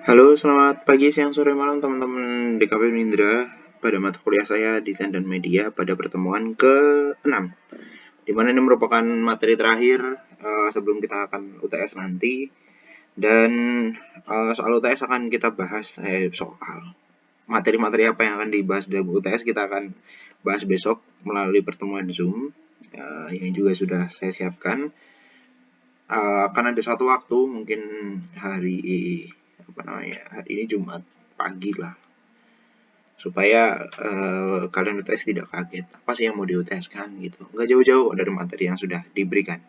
Halo, selamat pagi, siang, sore, malam teman-teman DKP Mindra pada mata kuliah saya Desain dan Media pada pertemuan ke-6, di mana ini merupakan materi terakhir sebelum kita akan UTS nanti. Dan soal UTS akan kita bahas soal materi-materi apa yang akan dibahas dalam UTS kita akan bahas besok melalui pertemuan Zoom yang juga sudah saya siapkan. Akan ada satu waktu mungkin hari hari ini Jumat pagi lah, supaya kalian UTS tidak kaget apa sih yang mau di UTS kan gitu, nggak jauh-jauh dari materi yang sudah diberikan.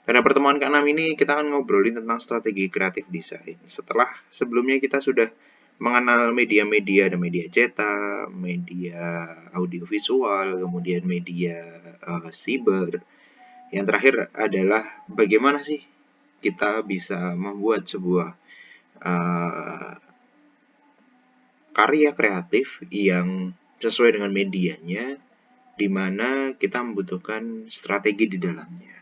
Pada pertemuan ke-6 ini kita akan ngobrolin tentang strategi kreatif desain. Setelah sebelumnya kita sudah mengenal media-media, ada media cetak, media audiovisual, kemudian media cyber. Yang terakhir adalah bagaimana sih kita bisa membuat sebuah uh, karya kreatif yang sesuai dengan medianya, di mana kita membutuhkan strategi di dalamnya.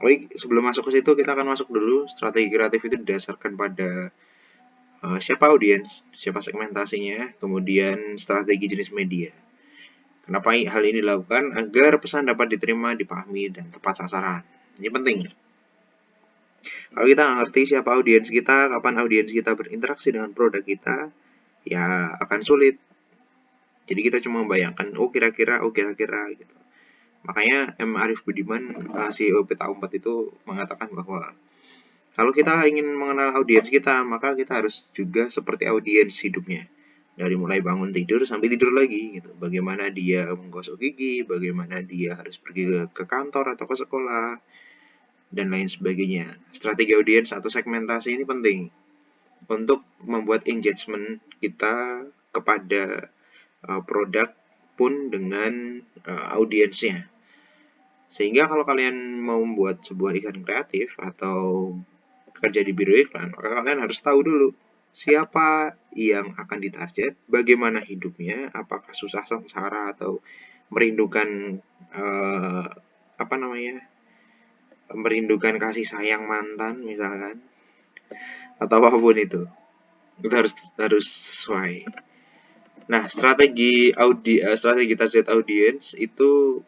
Oke, sebelum masuk ke situ kita akan masuk dulu. Strategi kreatif itu didasarkan pada siapa audiens, siapa segmentasinya, kemudian strategi jenis media. Kenapa hal ini dilakukan? Agar pesan dapat diterima, dipahami, dan tepat sasaran. Ini penting. Kalau kita nggak ngerti siapa audiens kita, kapan audiens kita berinteraksi dengan produk kita, ya akan sulit. Jadi kita cuma membayangkan, oh kira-kira gitu. Makanya M. Arif Budiman, CEO Peta 4 itu mengatakan bahwa kalau kita ingin mengenal audiens kita, maka kita harus juga seperti audiens hidupnya. Dari mulai bangun tidur sampai tidur lagi gitu. Bagaimana dia menggosok gigi, bagaimana dia harus pergi ke kantor atau ke sekolah, dan lain sebagainya. Strategi audiens atau segmentasi ini penting untuk membuat engagement kita kepada produk pun dengan audiensnya. Sehingga kalau kalian mau membuat sebuah iklan kreatif atau kerja di biro iklan, maka kalian harus tahu dulu siapa yang akan ditarget, bagaimana hidupnya, apakah susah sengsara atau merindukan eh, apa namanya, merindukan kasih sayang mantan misalkan, atau apapun itu harus sesuai. Nah, strategi target audience itu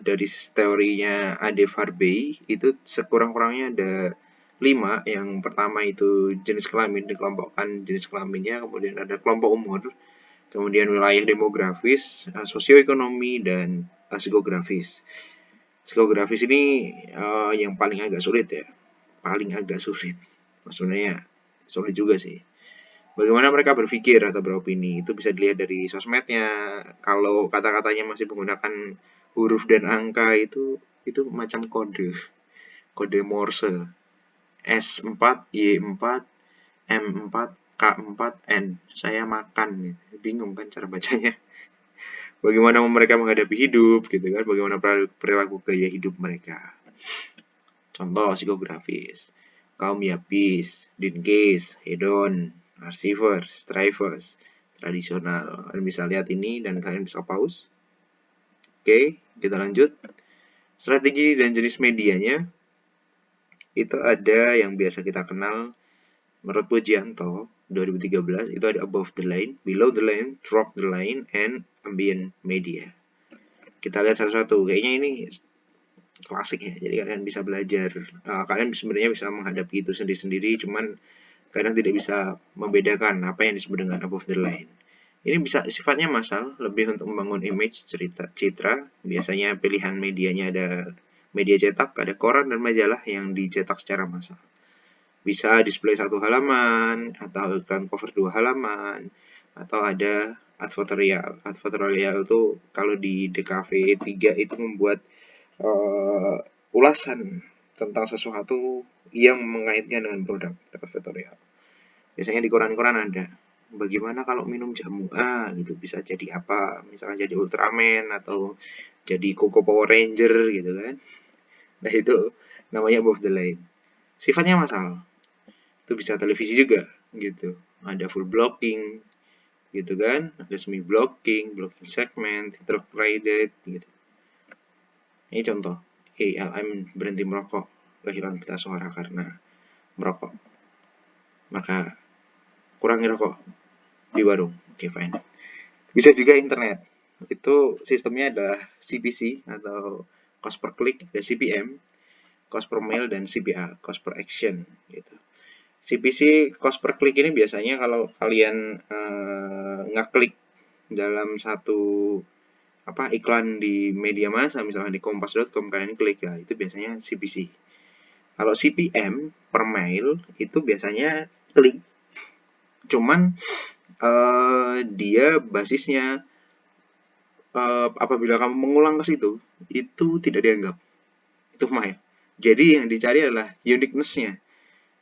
dari teorinya Ade Farbey itu sekurang-kurangnya ada 5. Yang pertama itu jenis kelamin, dikelompokkan jenis kelaminnya, kemudian ada kelompok umur, kemudian wilayah demografis, sosioekonomi, dan psikografis. Psikografis ini yang paling agak sulit ya, paling agak sulit. Maksudnya sulit juga sih. Bagaimana mereka berpikir atau beropini itu bisa dilihat dari sosmednya. Kalau kata-katanya masih menggunakan huruf dan angka itu macam kode Morse. S4, Y4, M4, K4, N. Saya makan gitu. Bingung kan cara bacanya. Bagaimana mereka menghadapi hidup gitu kan, bagaimana perilaku gaya hidup mereka. Contoh psikografis. Kaum Yapis, Dinkes, Hedon, Arsivers, Strivers, tradisional. Kalian bisa lihat ini dan kalian bisa pause. Oke, kita lanjut. Strategi dan jenis medianya itu ada yang biasa kita kenal menurut Pujianto 2013 itu ada above the line, below the line, drop the line, and ambient media. Kita lihat satu-satu. Kayaknya ini klasik ya, jadi kalian bisa belajar. Kalian sebenarnya bisa menghadapi itu sendiri-sendiri, cuman kadang tidak bisa membedakan apa yang disebut dengan above the line. Ini bisa sifatnya massal, lebih untuk membangun image, cerita, citra. Biasanya pilihan medianya ada media cetak, ada koran dan majalah yang dicetak secara massal. Bisa display satu halaman, atau iklan cover 2 halaman, atau ada advertorial. Advertorial itu kalau di DKV 3 itu membuat ulasan tentang sesuatu yang mengaitkan dengan produk advertorial. Biasanya di koran-koran ada. Bagaimana kalau minum jamu A gitu, bisa jadi apa? Misalnya jadi Ultraman atau jadi Coco Power Ranger gitu kan. Nah itu namanya above the line. Sifatnya masalah. Itu bisa televisi juga gitu. Ada full blocking gitu kan. Ada semi blocking, blocking segment, intercalated gitu. Ini contoh. ALM berhenti merokok, kehilangan pita suara karena merokok. maka kurangi rokok di warung. Oke, fine. Bisa juga internet. Itu sistemnya adalah CPC atau cost per click, dan CPM, cost per mile, dan CPA, cost per action gitu. CPC, cost per click ini biasanya kalau kalian ngeklik dalam satu iklan di media massa, misalnya di kompas.com, kalian klik ya, itu biasanya CPC. Kalau CPM per mile itu biasanya klik, cuman dia basisnya apabila kamu mengulang ke situ itu tidak dianggap itu mile. Jadi yang dicari adalah uniqueness-nya,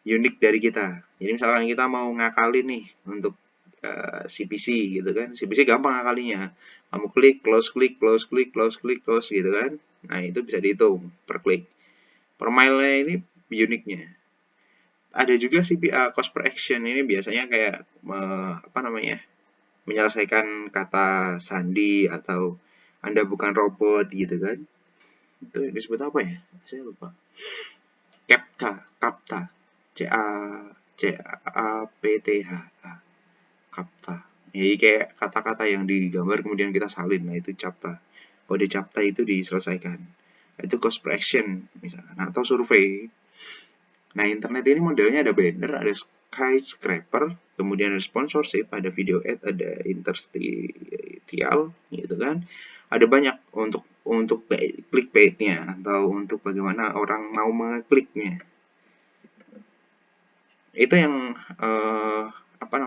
unik dari kita. Jadi misalkan kita mau ngakalin nih untuk CPC gitu kan, CPC gampang ngakalinya, kamu klik, close klik, close klik, close klik, close gitu kan. Nah itu bisa dihitung per klik. Per mile-nya ini uniknya. Ada juga CPA, cost per action, ini biasanya kayak menyelesaikan kata sandi atau Anda bukan robot gitu kan. Itu disebut apa ya? Saya lupa. CAPTCHA, CAPTH, CAPTCHA. Jadi kayak kata-kata yang digambar kemudian kita salin, nah itu CAPTCHA. Kode CAPTCHA itu diselesaikan. Itu cost per action misalnya, atau survei. Nah, internet ini modelnya ada banner, ada skyscraper, kemudian ada sponsorship, ada video ad, ada interstitial, gitu kan. Ada banyak untuk clickbait-nya atau untuk bagaimana orang mau mengkliknya. Itu yang upper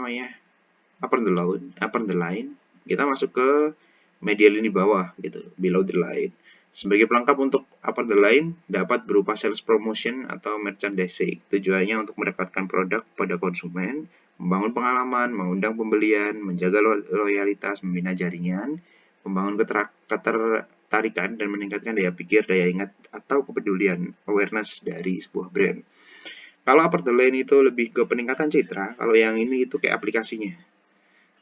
the line. Kita masuk ke media lini bawah gitu, below the line. Sebagai pelengkap untuk upper the line dapat berupa sales promotion atau merchandising. Tujuannya untuk mendapatkan produk pada konsumen, membangun pengalaman, mengundang pembelian, menjaga loyalitas, membina jaringan, membangun ketertarikan, dan meningkatkan daya pikir, daya ingat, atau kepedulian, awareness dari sebuah brand. Kalau upper the line itu lebih ke peningkatan citra, kalau yang ini itu kayak aplikasinya.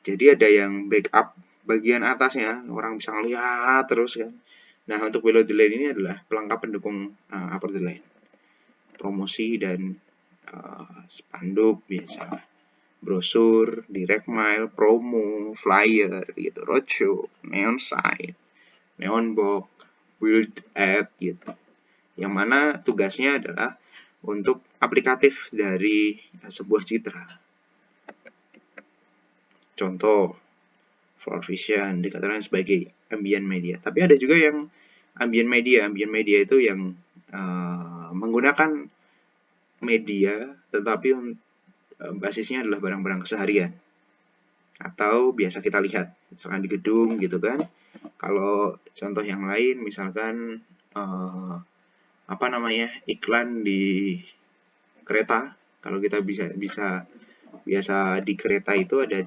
Jadi ada yang backup bagian atasnya, orang bisa ngeliat terus kan. Nah, untuk below the line ini adalah pelengkap pendukung upper the line. Promosi dan spanduk biasa. Brosur, direct mail, promo, flyer, gitu, roadshow, neon sign, neon box, build ad, gitu. Yang mana tugasnya adalah untuk aplikatif dari sebuah citra. Contoh, Floor Vision dikatakan sebagai ambient media. Tapi ada juga yang ambient media. Ambient media itu yang menggunakan media tetapi basisnya adalah barang-barang keseharian atau biasa kita lihat misalkan di gedung gitu kan. Kalau contoh yang lain misalkan iklan di kereta. Kalau kita biasa di kereta itu ada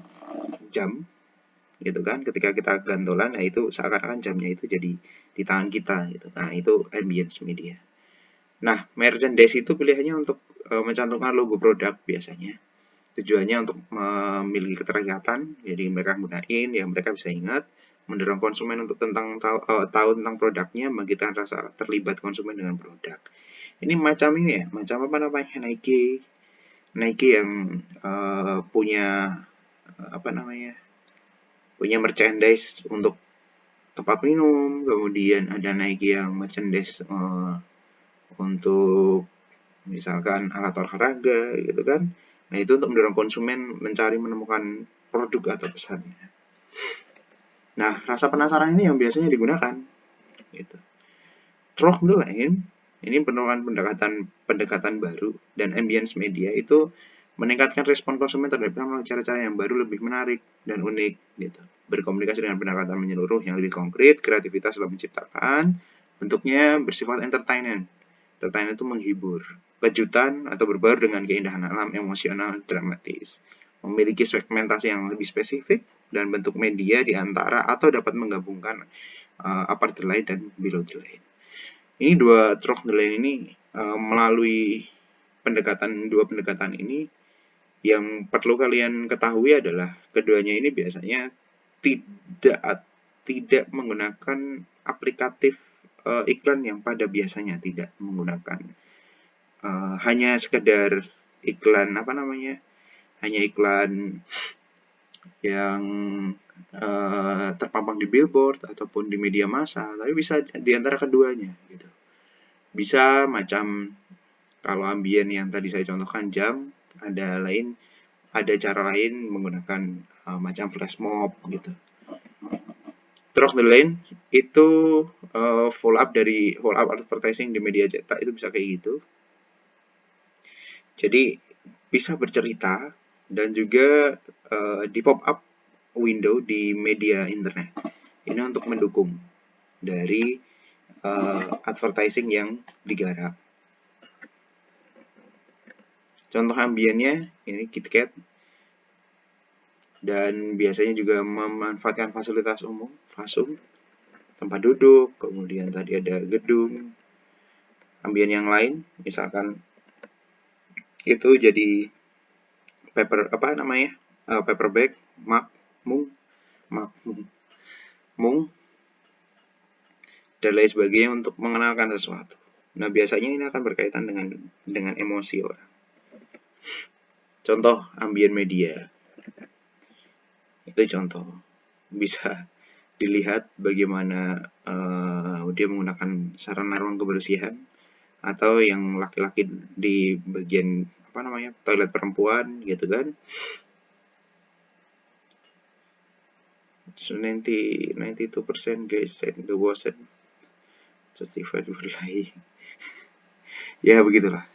jam gitu kan, ketika kita gantolan, nah itu seakan-akan jamnya itu jadi di tangan kita gitu. Nah itu ambience media. Nah, merchandise itu pilihannya untuk mencantumkan logo produk biasanya. Tujuannya untuk memiliki keterikatan, jadi mereka gunain yang mereka bisa ingat, mendorong konsumen untuk tahu tentang produknya, membangkitkan rasa terlibat konsumen dengan produk. Ini macam ini ya, macam Nike yang punya punya merchandise untuk tempat minum, kemudian ada Nike yang merchandise untuk misalkan alat olahraga gitu kan. Nah itu untuk mendorong konsumen menemukan produk atau pesannya. Nah rasa penasaran ini yang biasanya digunakan gitu. Through the line ini merupakan pendekatan baru, dan ambience media itu meningkatkan respon konsumen terhadap cara-cara yang baru, lebih menarik dan unik gitu. Berkomunikasi dengan pendekatan menyeluruh yang lebih konkret, kreativitas dalam menciptakan, bentuknya bersifat entertainment. Entertainment itu menghibur, kejutan atau berbaur dengan keindahan alam, emosional, dramatis. Memiliki segmentasi yang lebih spesifik dan bentuk media di antara atau dapat menggabungkan upper the line dan below the line. Ini dua through the line ini melalui dua pendekatan ini, yang perlu kalian ketahui adalah keduanya ini biasanya tidak menggunakan aplikatif iklan yang pada biasanya tidak menggunakan hanya sekedar iklan hanya iklan yang terpampang di billboard ataupun di media massa, tapi bisa di antara keduanya gitu. Bisa macam kalau ambien yang tadi saya contohkan jam, ada cara lain menggunakan macam flash mob gitu. Stroke the lane itu follow up advertising di media cetak itu bisa kayak gitu. Jadi bisa bercerita dan juga di pop up window di media internet. Ini untuk mendukung dari advertising yang digarap. Contoh ambiennya ini KitKat, dan biasanya juga memanfaatkan fasilitas umum, fasum, tempat duduk, kemudian tadi ada gedung, ambien yang lain, misalkan itu jadi paper bag, mung, dan lain sebagainya untuk mengenalkan sesuatu. Nah, biasanya ini akan berkaitan dengan emosi orang. Contoh ambien media. Itu contoh. Bisa dilihat bagaimana dia menggunakan sarana ruang kebersihan atau yang laki-laki di bagian toilet perempuan gitu kan. So 92% guys said the wasn't justified berlahi. Ya begitulah.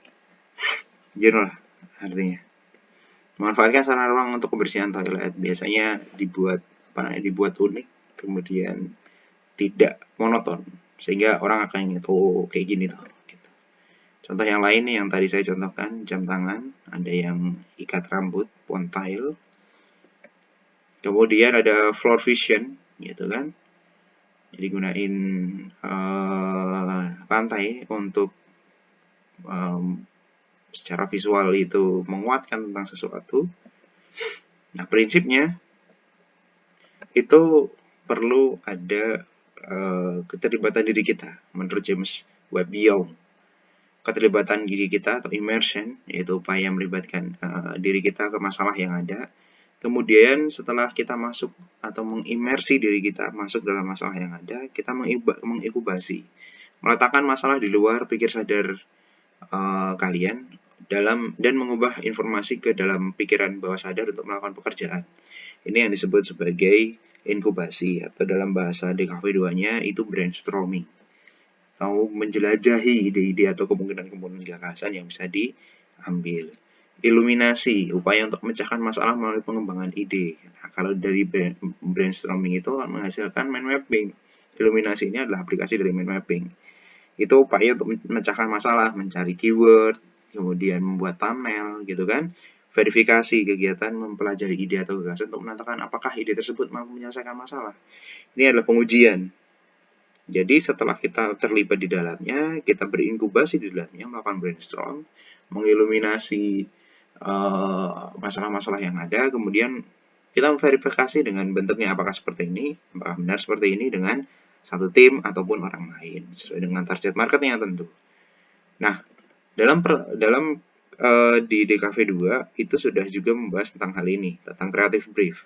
Lah artinya. Memanfaatkan sarana ruang untuk kebersihan toilet biasanya dibuat unik, kemudian tidak monoton, sehingga orang akan ingat kayak gini tuh. Gitu. Contoh yang lain yang tadi saya contohkan, jam tangan, ada yang ikat rambut, ponytail. Kemudian ada floor vision, gitu kan. Jadi gunain lantai untuk secara visual itu menguatkan tentang sesuatu. Nah, prinsipnya itu perlu ada keterlibatan diri kita menurut James Webb Young. Keterlibatan diri kita atau immersion, yaitu upaya melibatkan diri kita ke masalah yang ada. Kemudian setelah kita masuk atau mengimersi diri kita masuk dalam masalah yang ada, kita mengikubasi, meletakkan masalah di luar pikir sadar kalian dan mengubah informasi ke dalam pikiran bawah sadar untuk melakukan pekerjaan. Ini yang disebut sebagai inkubasi, atau dalam bahasa DKV 2-nya itu brainstorming. Atau menjelajahi ide-ide atau kemungkinan-kemungkinan gagasan yang bisa diambil. Iluminasi, upaya untuk memecahkan masalah melalui pengembangan ide. Nah, kalau dari brainstorming itu menghasilkan mind mapping. Iluminasi ini adalah aplikasi dari mind mapping. Itu upaya untuk memecahkan masalah, mencari keyword, kemudian membuat thumbnail gitu kan. Verifikasi, kegiatan mempelajari ide atau gagasan untuk menentukan apakah ide tersebut mampu menyelesaikan masalah. Ini adalah pengujian. Jadi setelah kita terlibat di dalamnya, kita berinkubasi di dalamnya, melakukan brainstorm, mengiluminasi masalah-masalah yang ada, kemudian kita memverifikasi dengan bentuknya apakah seperti ini, apakah benar seperti ini dengan satu tim ataupun orang lain sesuai dengan target marketnya tentu. Nah, di DKV 2 itu sudah juga membahas tentang hal ini, tentang creative brief.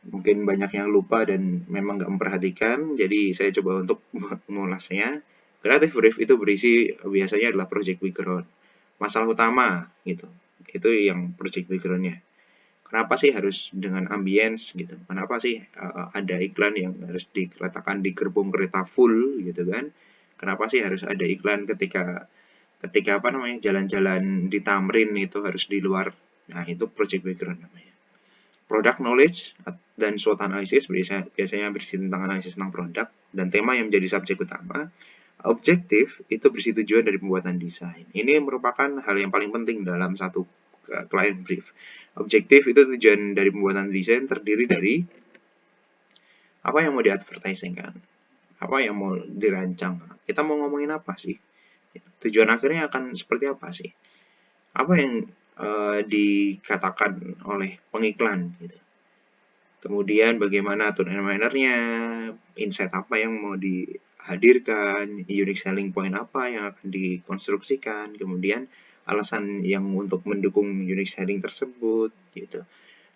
Mungkin banyak yang lupa dan memang nggak memperhatikan, jadi saya coba untuk mengulasnya. Creative brief itu berisi biasanya adalah project background, masalah utama gitu. Itu yang project background-nya. Kenapa sih harus dengan ambience gitu? Kenapa sih ada iklan yang harus diletakkan di gerbong kereta full gitu kan? Kenapa sih harus ada iklan ketika jalan-jalan di Tamrin itu harus di luar? Nah, itu project background namanya. Product knowledge dan SWOT analysis biasanya berisi tentang analisis tentang produk dan tema yang menjadi subjek utama. Objektif itu berisi tujuan dari pembuatan desain. Ini merupakan hal yang paling penting dalam satu client brief. Objektif itu tujuan dari pembuatan desain terdiri dari apa yang mau di-advertising-kan, apa yang mau dirancang, kita mau ngomongin apa sih, tujuan akhirnya akan seperti apa sih, apa yang dikatakan oleh pengiklan gitu. Kemudian bagaimana tone and manner-nya, insight apa yang mau dihadirkan, unique selling point apa yang akan dikonstruksikan, kemudian alasan yang untuk mendukung unique selling tersebut gitu.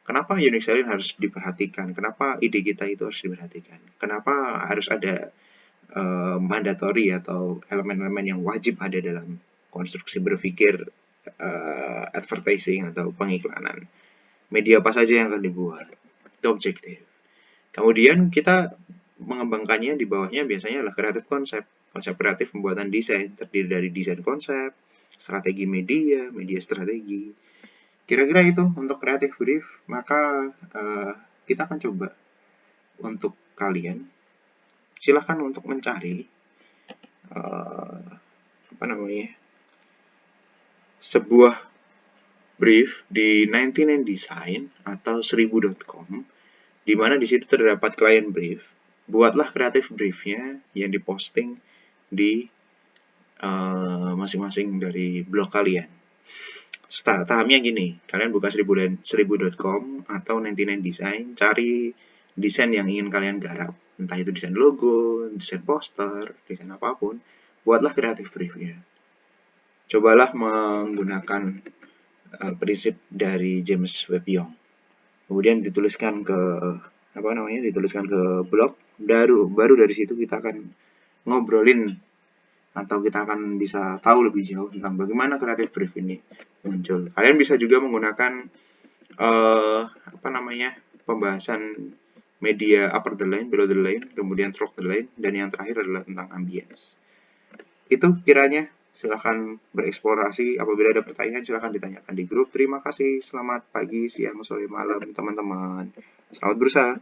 Kenapa unique selling harus diperhatikan? Kenapa ide kita itu harus diperhatikan? Kenapa harus ada mandatory atau elemen-elemen yang wajib ada dalam konstruksi berpikir advertising atau pengiklanan? Media apa saja yang akan dibuat? Itu objektif. Kemudian kita mengembangkannya di bawahnya biasanya adalah kreatif konsep. Konsep kreatif pembuatan desain terdiri dari desain konsep, strategi media, media strategi. Kira-kira itu untuk kreatif brief. Maka kita akan coba untuk kalian silahkan untuk mencari apa namanya sebuah brief di 99 Design atau 1000.com, di mana di situ terdapat client brief. Buatlah kreatif briefnya yang diposting di masing-masing dari blog kalian. Tahamnya gini, kalian buka 1000.com atau 99 Design, cari desain yang ingin kalian garap, entah itu desain logo, desain poster, desain apapun, buatlah kreatif briefnya. Cobalah menggunakan prinsip dari James Webb Young. Kemudian dituliskan ke blog, baru dari situ kita akan ngobrolin atau kita akan bisa tahu lebih jauh tentang bagaimana kreatif brief ini muncul. Kalian bisa juga menggunakan pembahasan media upper the line, below the line, kemudian through the line, dan yang terakhir adalah tentang ambience. Itu kiranya, silahkan bereksplorasi. Apabila ada pertanyaan silahkan ditanyakan di grup. Terima kasih, selamat pagi, siang, sore, malam teman-teman. Selamat berusaha.